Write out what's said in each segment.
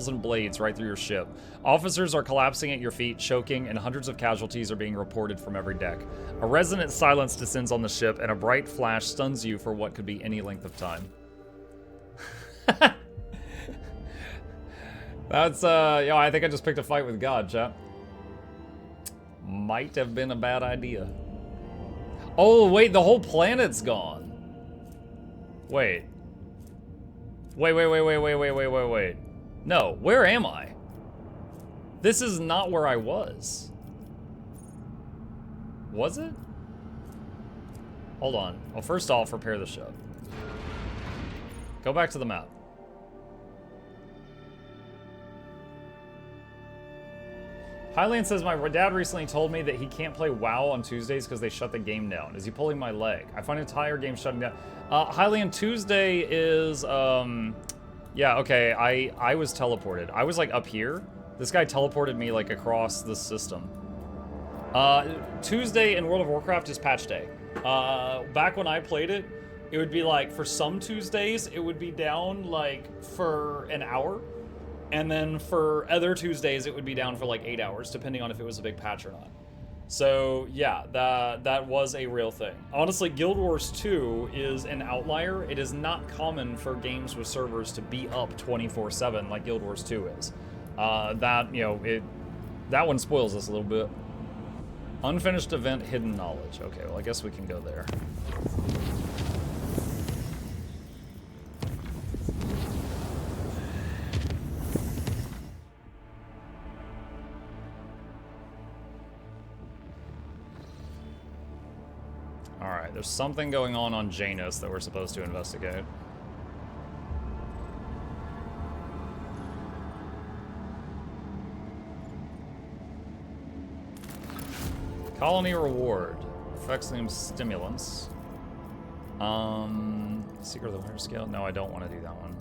and blades right through your ship. Officers are collapsing at your feet, choking, and hundreds of casualties are being reported from every deck. A resonant silence descends on the ship, and a bright flash stuns you for what could be any length of time. That's, yo, I think I just picked a fight with God, chat. Might have been a bad idea. Oh, wait, the whole planet's gone. Wait. Wait. No, where am I? This is not where I was. Was it? Hold on. Well, first off, repair the ship. Go back to the map. Hylian says, my dad recently told me that he can't play WoW on Tuesdays because they shut the game down. Is he pulling my leg? I find entire game shutting down. Hylian, Tuesday is, yeah, okay, I was teleported. I was, like, up here. This guy teleported me, like, across the system. Tuesday in World of Warcraft is patch day. Back when I played it, it would be, like, for some Tuesdays, it would be down, like, for an hour. And then for other Tuesdays, it would be down for like 8 hours, depending on if it was a big patch or not. So yeah, that was a real thing. Honestly, Guild Wars 2 is an outlier. It is not common for games with servers to be up 24/7 like Guild Wars 2 is. That one spoils us a little bit. Unfinished event, hidden knowledge. Okay, well I guess we can go there. Alright, there's something going on Janus that we're supposed to investigate. Colony reward. Effects named stimulants. Secret of the Winter Scale? No, I don't want to do that one.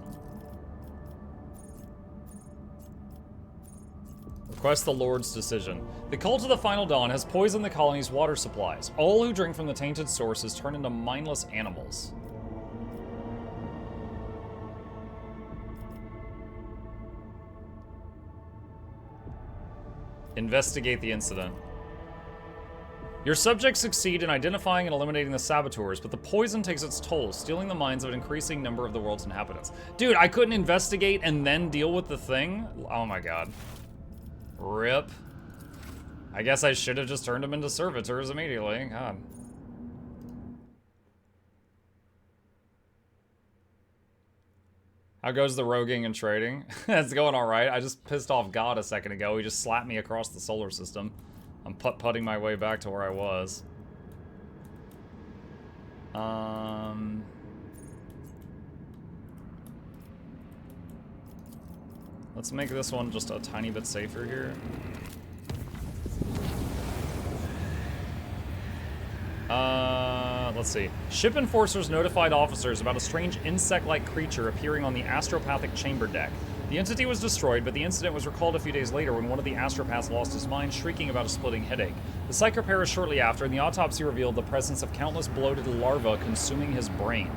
Request the Lord's decision. The cult of the Final Dawn has poisoned the colony's water supplies. All who drink from the tainted sources turn into mindless animals. Investigate the incident. Your subjects succeed in identifying and eliminating the saboteurs, but the poison takes its toll, stealing the minds of an increasing number of the world's inhabitants. Dude, I couldn't investigate and then deal with the thing? Oh my god. RIP. I guess I should have just turned them into servitors immediately. God. How goes the roguing and trading? It's going alright. I just pissed off God a second ago. He just slapped me across the solar system. I'm putt-putting my way back to where I was. Let's make this one just a tiny bit safer here. Let's see. Ship enforcers notified officers about a strange insect-like creature appearing on the astropathic chamber deck. The entity was destroyed, but the incident was recalled a few days later when one of the astropaths lost his mind, shrieking about a splitting headache. The psycho perished shortly after, and the autopsy revealed the presence of countless bloated larvae consuming his brain.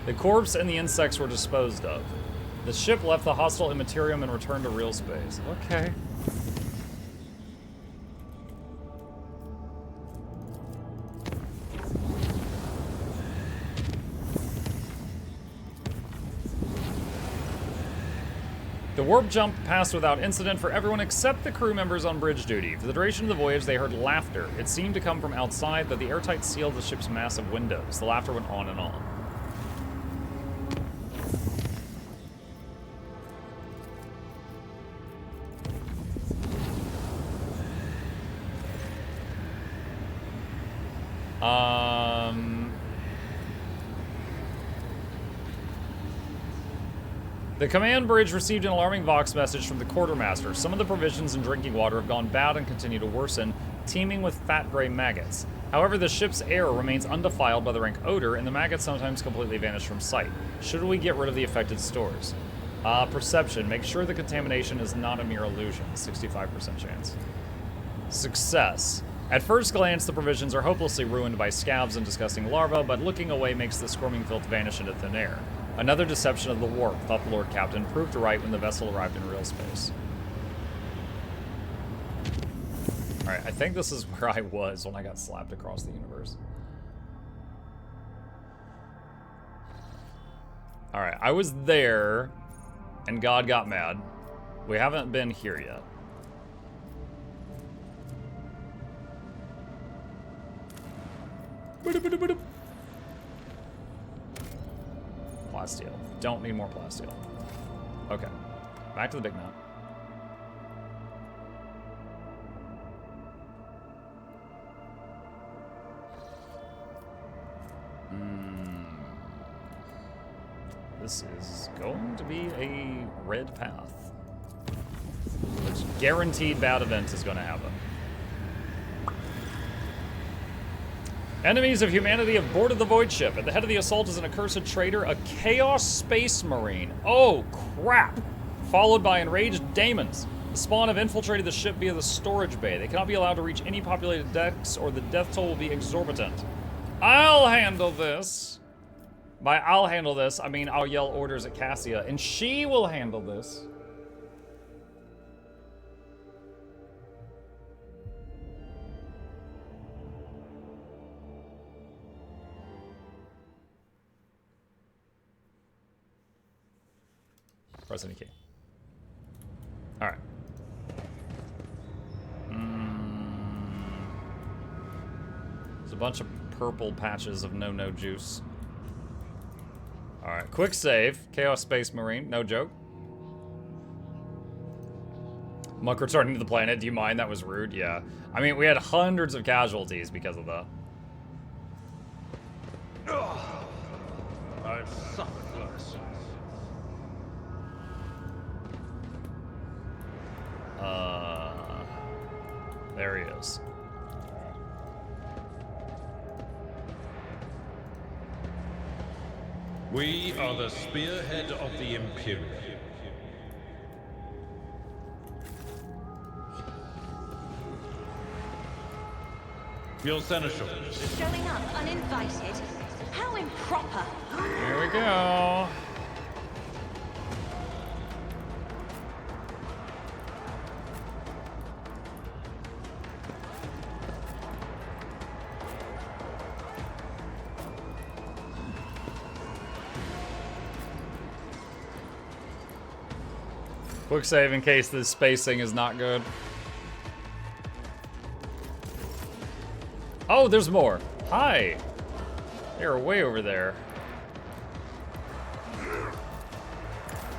The corpse and the insects were disposed of. The ship left the hostile immaterium and returned to real space. Okay. The warp jump passed without incident for everyone except the crew members on bridge duty. For the duration of the voyage, they heard laughter. It seemed to come from outside, though the airtight seal of the ship's massive windows. The laughter went on and on. The command bridge received an alarming Vox message from the quartermaster. Some of the provisions and drinking water have gone bad and continue to worsen, teeming with fat gray maggots. However, the ship's air remains undefiled by the rank odor, and the maggots sometimes completely vanish from sight. Should we get rid of the affected stores? Perception. Make sure the contamination is not a mere illusion. 65% chance. Success. At first glance, the provisions are hopelessly ruined by scabs and disgusting larvae, but looking away makes the squirming filth vanish into thin air. Another deception of the warp, thought the Lord Captain, proved right when the vessel arrived in real space. Alright, I think this is where I was when I got slapped across the universe. Alright, I was there, and God got mad. We haven't been here yet. Plasteel. Don't need more plasteel. Okay. Back to the big map. This is going to be a red path. Which guaranteed bad event is going to happen. Enemies of humanity have boarded the Void Ship. At the head of the assault is an accursed traitor, a Chaos Space Marine. Oh, crap! Followed by enraged daemons. The spawn have infiltrated the ship via the storage bay. They cannot be allowed to reach any populated decks, or the death toll will be exorbitant. I'll handle this. By I'll handle this, I mean I'll yell orders at Cassia, and she will handle this. Press any key. All right. There's a bunch of purple patches of no juice. All right, quick save. Chaos Space Marine, no joke. Muck returning to the planet. Do you mind? That was rude. Yeah. I mean, we had hundreds of casualties because of that. I've suffered worse. There he is. We are the spearhead of the Imperium. Your seneschal. Showing up uninvited? How improper! Here we go. Quick save in case the spacing is not good. Oh, there's more. Hi. You're way over there.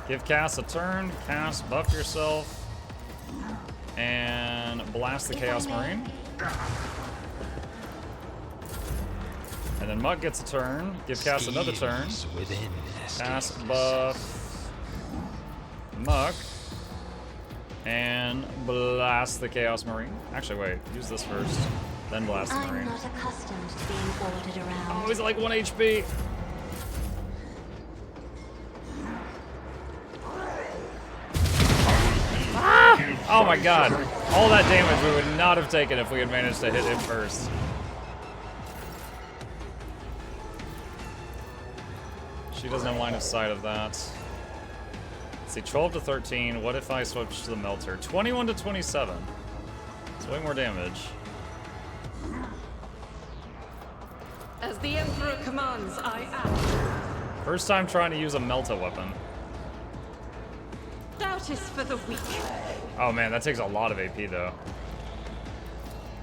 Give Cass a turn. Cass, buff yourself. And blast the Chaos Marine. And then Muck gets a turn. Give Cass another turn. Cass, buff Muck. And blast the Chaos Marine. Actually, wait. Use this first. Then blast the Marine. I'm not accustomed to being ordered around. Oh, he's like 1 HP. Ah! Oh my god. All that damage we would not have taken if we had managed to hit him first. She doesn't have line of sight of that. Let's see, 12 to 13. What if I switch to the Melter? 21 to 27. It's way more damage. As the Emperor commands, I act. First time trying to use a Melta weapon. Doubt is for the weak. Oh man, that takes a lot of AP though.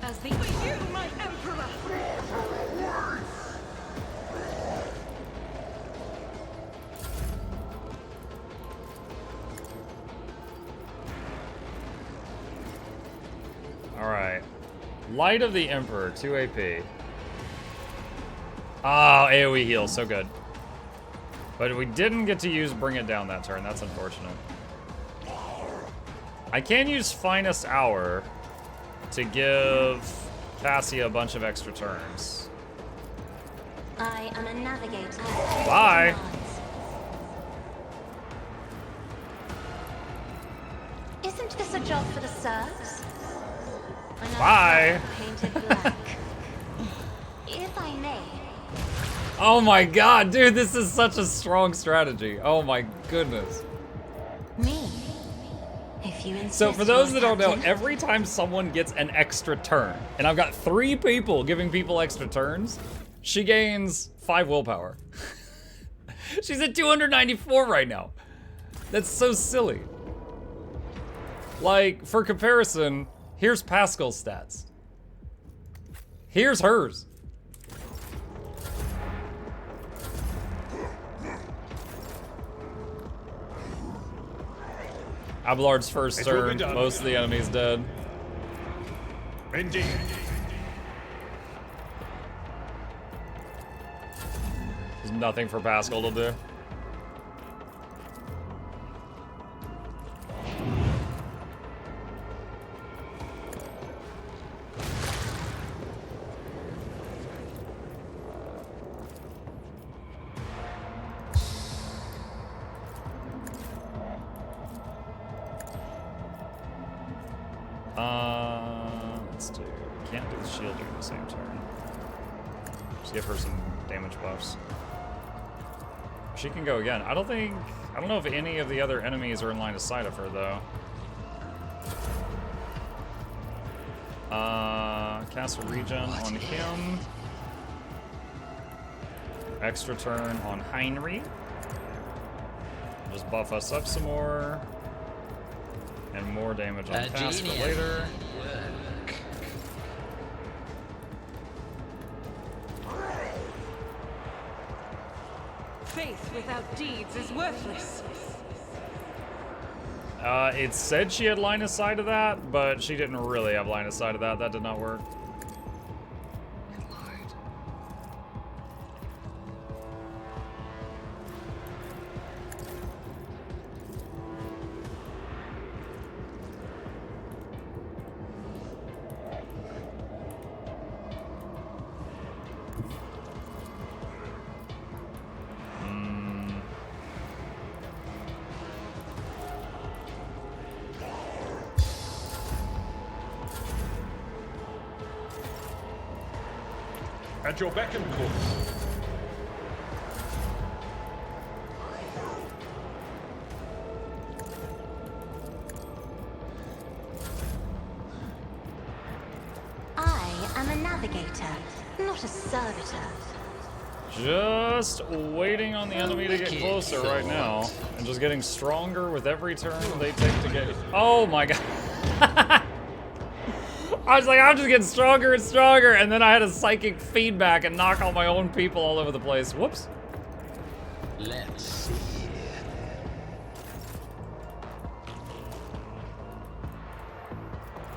As the for you, my Emperor. Alright. Light of the Emperor, 2 AP. Oh, AoE heal, so good. But we didn't get to use Bring It Down that turn, that's unfortunate. I can use Finest Hour to give Cassia a bunch of extra turns. I am a navigator. Bye. Isn't this a job for the serfs? Bye. Painted black. If I may. Oh my god, dude, this is such a strong strategy. Oh my goodness. Me. If you insist, So for those that Lord don't know, Captain. every time someone gets an extra turn, and I've got 3 people giving people extra turns, she gains 5 willpower. She's at 294 right now. That's so silly. Like, for comparison, here's Pascal's stats. Here's hers. Abelard's first It will be turn, done. most of the enemies dead. Indeed. There's nothing for Pascal to do. Let's do. Can't do the shield during the same turn. Just give her some damage buffs. She can go again. I don't know if any of the other enemies are in line of sight of her though. Cast a regen on him. Extra turn on Heinrich. Just buff us up some more. And more damage on Pass for later. Faith without deeds is worthless. It said she had line of sight of that, but she didn't really have line of sight of that. That did not work. It lied. At your beck and call. I am a navigator, not a servitor. Just waiting on the enemy to get closer right now, and just getting stronger with every turn they take to get. Oh my god! I was like, I'm just getting stronger and stronger, and then I had a psychic feedback and knock all my own people all over the place. Whoops. Let's see.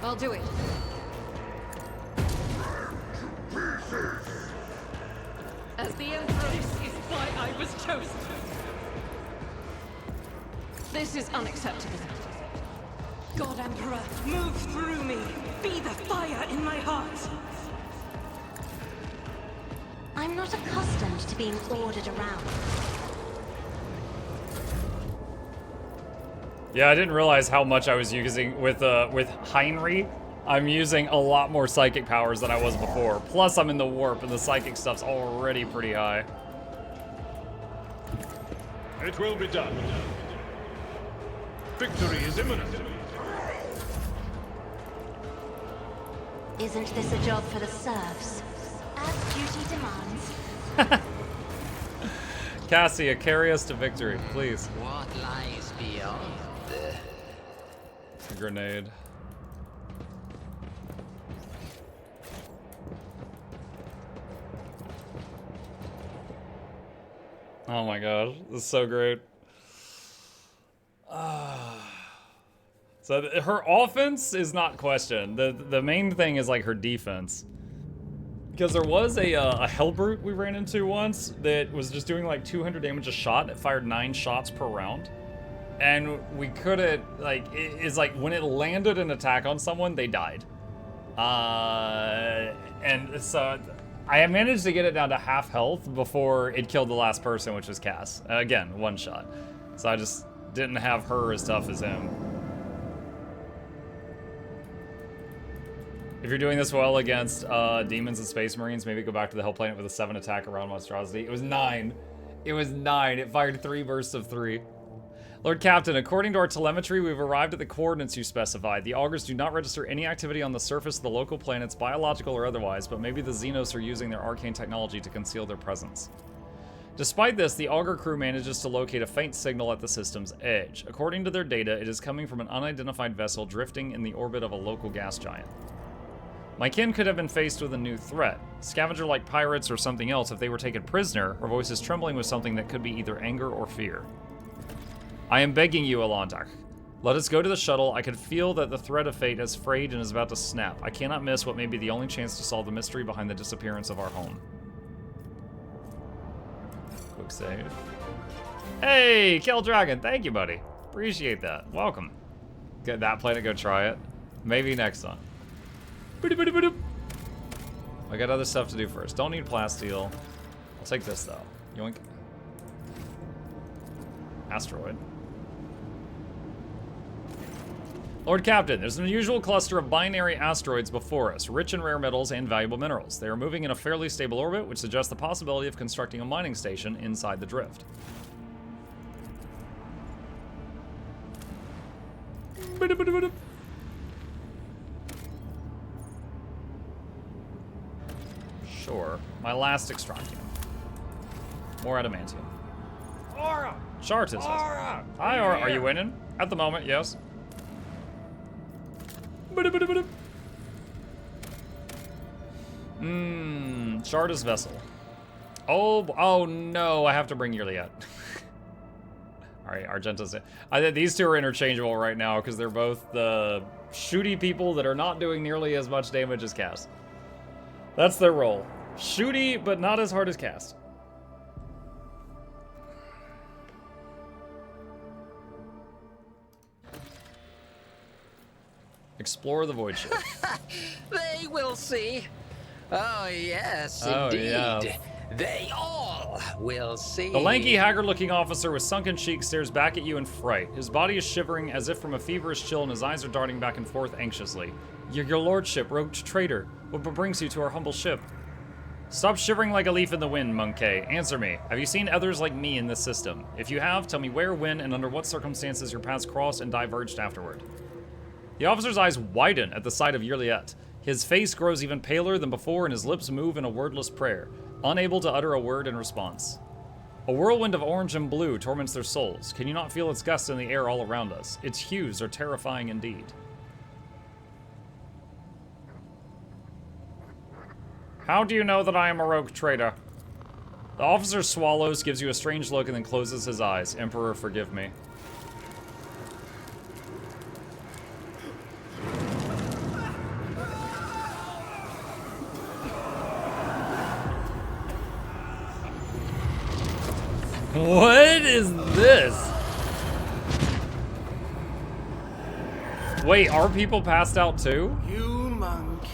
I'll do it. As the Emperor, this is why I was chosen. This is unacceptable. God Emperor, move through me. Be the fire in my heart. I'm not accustomed to being ordered around. Yeah, I didn't realize how much I was using with Heinrich. I'm using a lot more psychic powers than I was before. Plus, I'm in the warp, and the psychic stuff's already pretty high. It will be done. Victory is imminent. Isn't this a job for the serfs? As duty demands. Cassia, carry us to victory, please. What lies beyond? A grenade. Oh my god, this is so great. So her offense is not questioned. The main thing is like her defense. Because there was a Hellbrute we ran into once that was just doing like 200 damage a shot. It fired 9 shots per round. And we couldn't, like, it's like when it landed an attack on someone, they died. And so I managed to get it down to half health before it killed the last person, which was Cass. Again, 1 shot. So I just didn't have her as tough as him. If you're doing this well against demons and space marines, maybe go back to the Hell Planet with a 7 attack around monstrosity. It was 9. It was 9. It fired 3 bursts of 3. Lord Captain, according to our telemetry, we've arrived at the coordinates you specified. The augurs do not register any activity on the surface of the local planets, biological or otherwise, but maybe the Xenos are using their arcane technology to conceal their presence. Despite this, the augur crew manages to locate a faint signal at the system's edge. According to their data, it is coming from an unidentified vessel drifting in the orbit of a local gas giant. My kin could have been faced with a new threat. Scavenger-like pirates or something else if they were taken prisoner, her voice is trembling with something that could be either anger or fear. I am begging you, Alondak. Let us go to the shuttle. I can feel that the thread of fate has frayed and is about to snap. I cannot miss what may be the only chance to solve the mystery behind the disappearance of our home. Quick save. Hey, Kill Dragon. Thank you, buddy. Appreciate that. Welcome. Get that planet, go try it. Maybe next time. I got other stuff to do first. Don't need plasteel. I'll take this, though. Yoink. Asteroid. Lord Captain, there's an unusual cluster of binary asteroids before us, rich in rare metals and valuable minerals. They are moving in a fairly stable orbit, which suggests the possibility of constructing a mining station inside the drift. Sure. My last extraction. More adamantium. Aura! Chart is Aura! Hi, Aura. Are you winning? At the moment, yes. Sharda's vessel. Oh no, I have to bring Yurliet. Alright, Argenta's in. I think these two are interchangeable right now because they're both the shooty people that are not doing nearly as much damage as Cass. That's their role. Shooty, but not as hard as Cass. Explore the void ship. They will see. Oh, yes, Oh, indeed. yeah. They all will see. The lanky, haggard-looking officer with sunken cheeks stares back at you in fright. His body is shivering as if from a feverish chill, and his eyes are darting back and forth anxiously. Your lordship, rogue traitor. What brings you to our humble ship? Stop shivering like a leaf in the wind, Monkey. Answer me. Have you seen others like me in this system? If you have, tell me where, when, and under what circumstances your paths crossed and diverged afterward. The officer's eyes widen at the sight of Yurliet. His face grows even paler than before, and his lips move in a wordless prayer, unable to utter a word in response. A whirlwind of orange and blue torments their souls. Can you not feel its gusts in the air all around us? Its hues are terrifying indeed. How do you know that I am a rogue traitor? The officer swallows, gives you a strange look, and then closes his eyes. Emperor, forgive me. What is this? Wait, are people passed out too? You monkey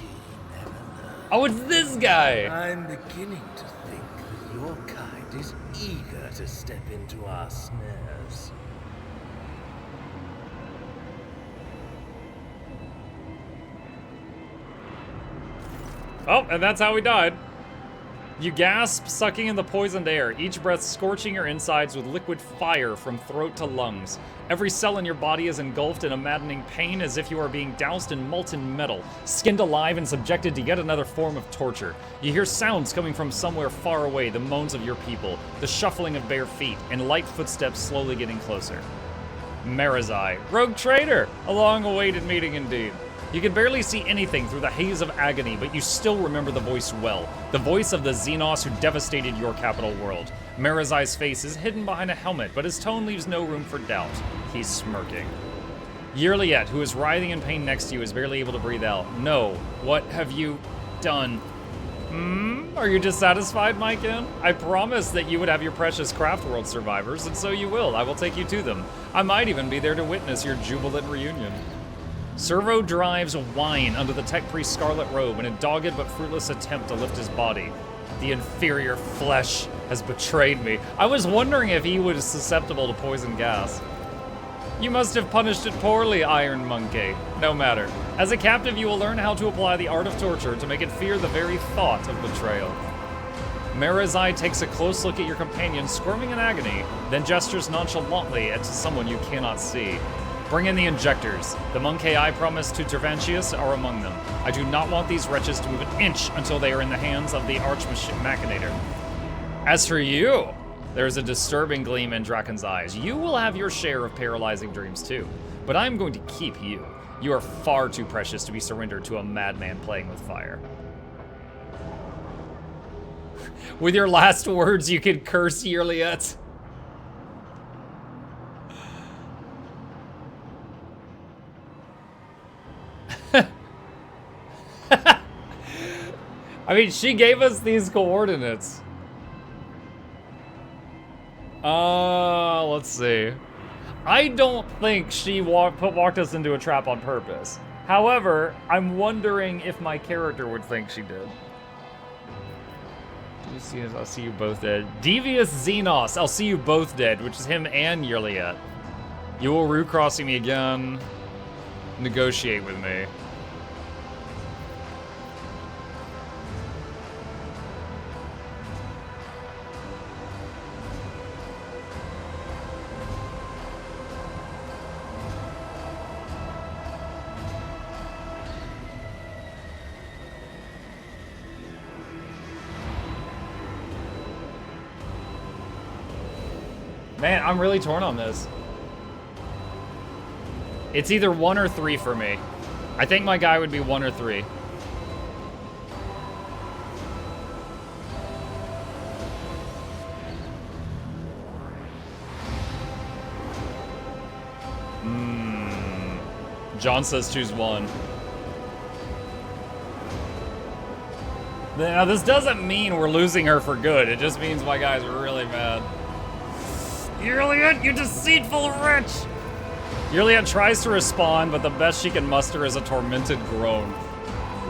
never learn. Oh, it's this guy! I'm beginning to think that your kind is eager to step into our snares. Oh, and that's how he died. You gasp, sucking in the poisoned air, each breath scorching your insides with liquid fire from throat to lungs. Every cell in your body is engulfed in a maddening pain as if you are being doused in molten metal, skinned alive and subjected to yet another form of torture. You hear sounds coming from somewhere far away, the moans of your people, the shuffling of bare feet, and light footsteps slowly getting closer. Marizai, rogue traitor! A long-awaited meeting indeed. You can barely see anything through the haze of agony, but you still remember the voice well. The voice of the Xenos who devastated your capital world. Marizai's face is hidden behind a helmet, but his tone leaves no room for doubt. He's smirking. Yurliet, who is writhing in pain next to you, is barely able to breathe out. No, what have you done? Are you dissatisfied, my kin? I promised that you would have your precious Craft World survivors, and so you will. I will take you to them. I might even be there to witness your jubilant reunion. Servo drives whine under the tech priest's scarlet robe in a dogged but fruitless attempt to lift his body. The inferior flesh has betrayed me. I was wondering if he was susceptible to poison gas. You must have punished it poorly, Iron Monkey. No matter. As a captive, you will learn how to apply the art of torture to make it fear the very thought of betrayal. Marazai takes a close look at your companion squirming in agony, then gestures nonchalantly at someone you cannot see. Bring in the injectors. The Monkey I promised to Tervantius are among them. I do not want these wretches to move an inch until they are in the hands of the Arch-Machinator. As for you, there is a disturbing gleam in Draken's eyes. You will have your share of paralyzing dreams too, but I'm going to keep you. You are far too precious to be surrendered to a madman playing with fire. With your last words, you can curse Yerliet. I mean, she gave us these coordinates. Let's see. I don't think she walked us into a trap on purpose. However, I'm wondering if my character would think she did. I'll see you both dead. Devious Xenos, I'll see you both dead, which is him and Yerliet. You will root crossing me again. Negotiate with me. Man, I'm really torn on this. It's either 1 or 3 for me. I think my guy would be 1 or 3. John says choose 1. Now, this doesn't mean we're losing her for good. It just means my guy's really mad. Yerliet, you deceitful wretch! Yerliet tries to respond, but the best she can muster is a tormented groan.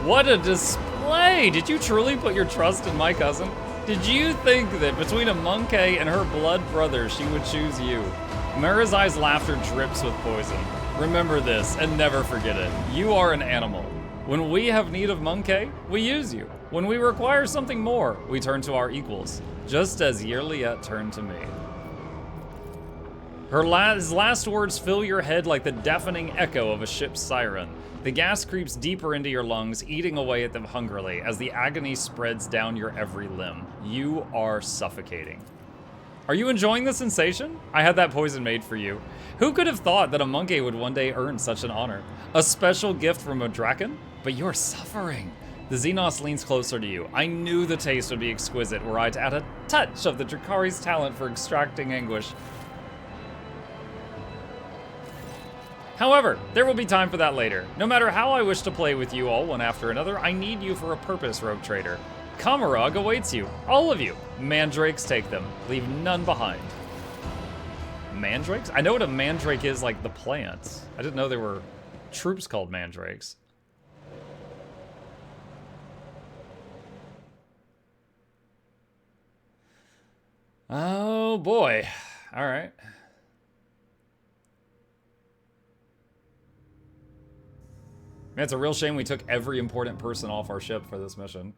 What a display! Did you truly put your trust in my cousin? Did you think that between a monkey and her blood brother, she would choose you? Marazai's laughter drips with poison. Remember this, and never forget it. You are an animal. When we have need of monkey, we use you. When we require something more, we turn to our equals. Just as Yerliet turned to me. His last words fill your head like the deafening echo of a ship's siren. The gas creeps deeper into your lungs, eating away at them hungrily as the agony spreads down your every limb. You are suffocating. Are you enjoying the sensation? I had that poison made for you. Who could have thought that a monkey would one day earn such an honor? A special gift from a Draken? But you're suffering. The Xenos leans closer to you. I knew the taste would be exquisite were I to add a touch of the Drakari's talent for extracting anguish. However, there will be time for that later. No matter how I wish to play with you all one after another, I need you for a purpose, Rogue Trader. Kamarog awaits you. All of you. Mandrakes take them. Leave none behind. Mandrakes? I know what a mandrake is, like the plant. I didn't know there were troops called mandrakes. Oh boy. All right. Man, it's a real shame we took every important person off our ship for this mission.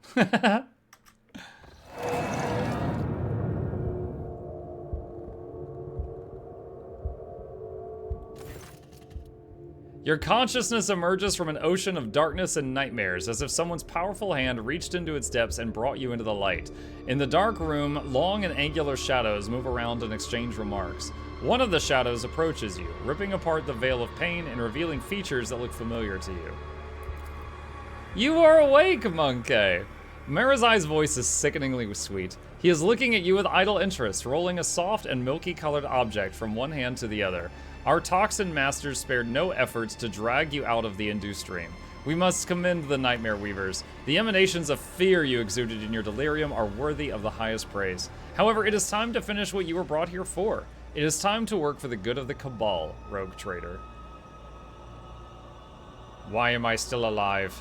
Your consciousness emerges from an ocean of darkness and nightmares, as if someone's powerful hand reached into its depths and brought you into the light. In the dark room, long and angular shadows move around and exchange remarks. One of the shadows approaches you, ripping apart the veil of pain and revealing features that look familiar to you. You are awake, monkey! Marazai's voice is sickeningly sweet. He is looking at you with idle interest, rolling a soft and milky-colored object from one hand to the other. Our toxin masters spared no efforts to drag you out of the induced dream. We must commend the Nightmare Weavers. The emanations of fear you exuded in your delirium are worthy of the highest praise. However, it is time to finish what you were brought here for. It is time to work for the good of the Cabal, Rogue Trader. Why am I still alive?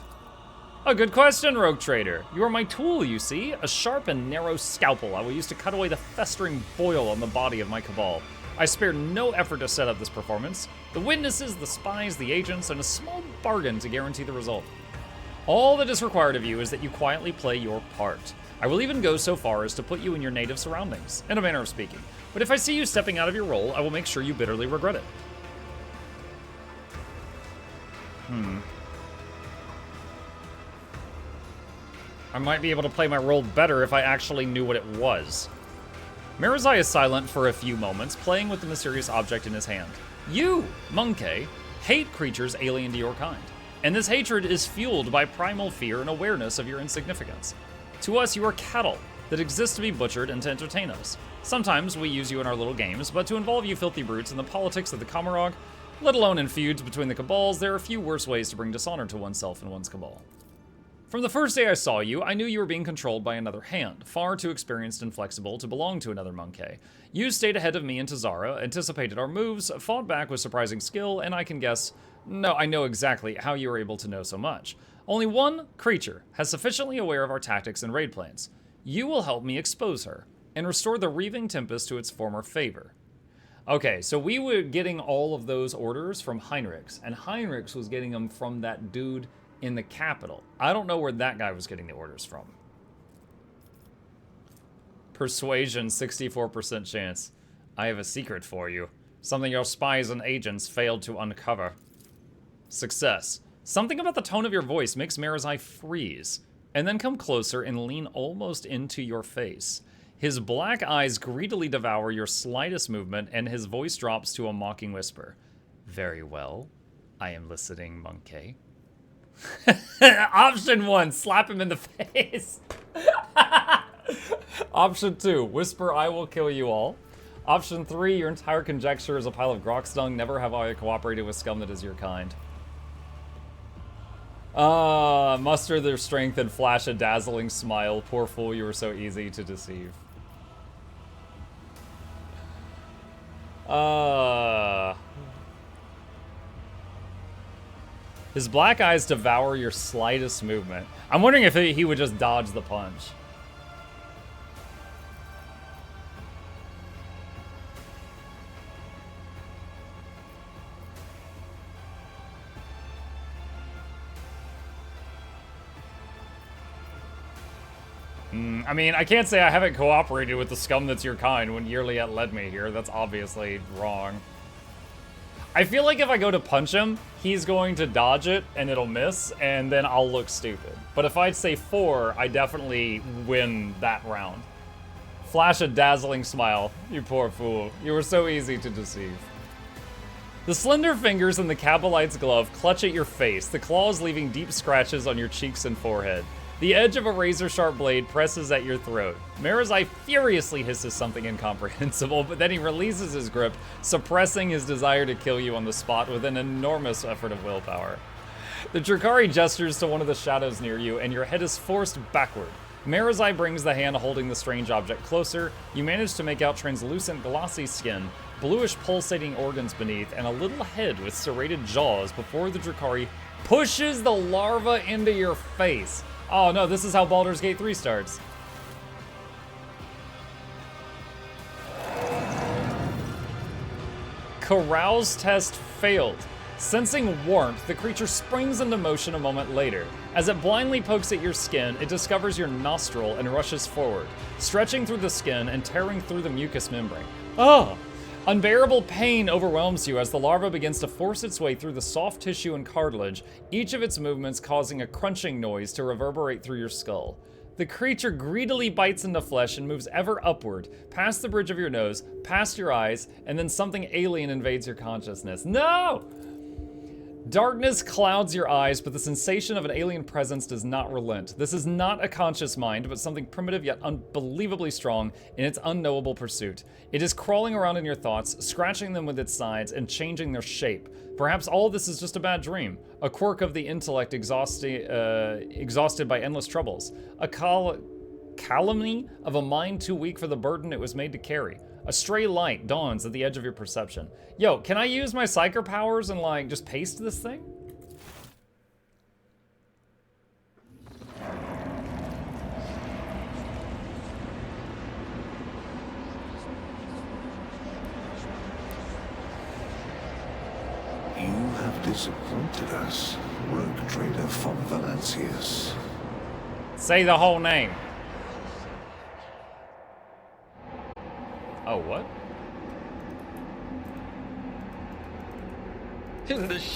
A good question, Rogue Trader. You are my tool, you see. A sharp and narrow scalpel I will use to cut away the festering boil on the body of my Cabal. I spared no effort to set up this performance. The witnesses, the spies, the agents, and a small bargain to guarantee the result. All that is required of you is that you quietly play your part. I will even go so far as to put you in your native surroundings, in a manner of speaking. But if I see you stepping out of your role, I will make sure you bitterly regret it. I might be able to play my role better if I actually knew what it was. Marazai is silent for a few moments, playing with the mysterious object in his hand. You, Monkey, hate creatures alien to your kind. And this hatred is fueled by primal fear and awareness of your insignificance. To us, you are cattle that exist to be butchered and to entertain us. Sometimes we use you in our little games, but to involve you filthy brutes in the politics of the Kamarog, let alone in feuds between the cabals, there are few worse ways to bring dishonor to oneself and one's cabal. From the first day I saw you, I knew you were being controlled by another hand, far too experienced and flexible to belong to another Monkey. You stayed ahead of me and Tazara, anticipated our moves, fought back with surprising skill, and I can guess, no, I know exactly how you were able to know so much. Only one creature has sufficiently aware of our tactics and raid plans. You will help me expose her, and restore the Reaving Tempest to its former favor. Okay, so we were getting all of those orders from Heinrichs, and Heinrichs was getting them from that dude in the capital. I don't know where that guy was getting the orders from. Persuasion, 64% chance. I have a secret for you. Something your spies and agents failed to uncover. Success. Something about the tone of your voice makes Marazai freeze, and then come closer and lean almost into your face. His black eyes greedily devour your slightest movement, and his voice drops to a mocking whisper. Very well. I am listening, Monkey. Option 1, slap him in the face. Option 2, whisper, I will kill you all. Option 3, your entire conjecture is a pile of grok dung. Never have I cooperated with scum that is your kind. Muster their strength and flash a dazzling smile. Poor fool, you were so easy to deceive. His black eyes devour your slightest movement. I'm wondering if he would just dodge the punch. I mean, I can't say I haven't cooperated with the scum that's your kind when Yearlyet led me here. That's obviously wrong. I feel like if I go to punch him, he's going to dodge it and it'll miss, and then I'll look stupid. But if I'd say 4, I definitely win that round. Flash a dazzling smile. You poor fool. You were so easy to deceive. The slender fingers in the Kabalite's glove clutch at your face, the claws leaving deep scratches on your cheeks and forehead. The edge of a razor-sharp blade presses at your throat. Marazai furiously hisses something incomprehensible, but then he releases his grip, suppressing his desire to kill you on the spot with an enormous effort of willpower. The Drakari gestures to one of the shadows near you, and your head is forced backward. Marazai brings the hand holding the strange object closer. You manage to make out translucent, glossy skin, bluish pulsating organs beneath, and a little head with serrated jaws before the Drakari pushes the larva into your face. Oh no, this is how Baldur's Gate 3 starts. Carouse test failed. Sensing warmth, the creature springs into motion a moment later. As it blindly pokes at your skin, it discovers your nostril and rushes forward, stretching through the skin and tearing through the mucous membrane. Oh! Unbearable pain overwhelms you as the larva begins to force its way through the soft tissue and cartilage, each of its movements causing a crunching noise to reverberate through your skull. The creature greedily bites into flesh and moves ever upward, past the bridge of your nose, past your eyes, and then something alien invades your consciousness. No! Darkness clouds your eyes, but the sensation of an alien presence does not relent. This is not a conscious mind, but something primitive yet unbelievably strong in its unknowable pursuit. It is crawling around in your thoughts, scratching them with its sides and changing their shape. Perhaps all this is just a bad dream, a quirk of the intellect exhausted by endless troubles, a calumny of a mind too weak for the burden it was made to carry. A stray light dawns at the edge of your perception. Yo, can I use my psyker powers and like just paste this thing? disappointed us, rogue trader von Valancius. Say the whole name. Oh, what? In the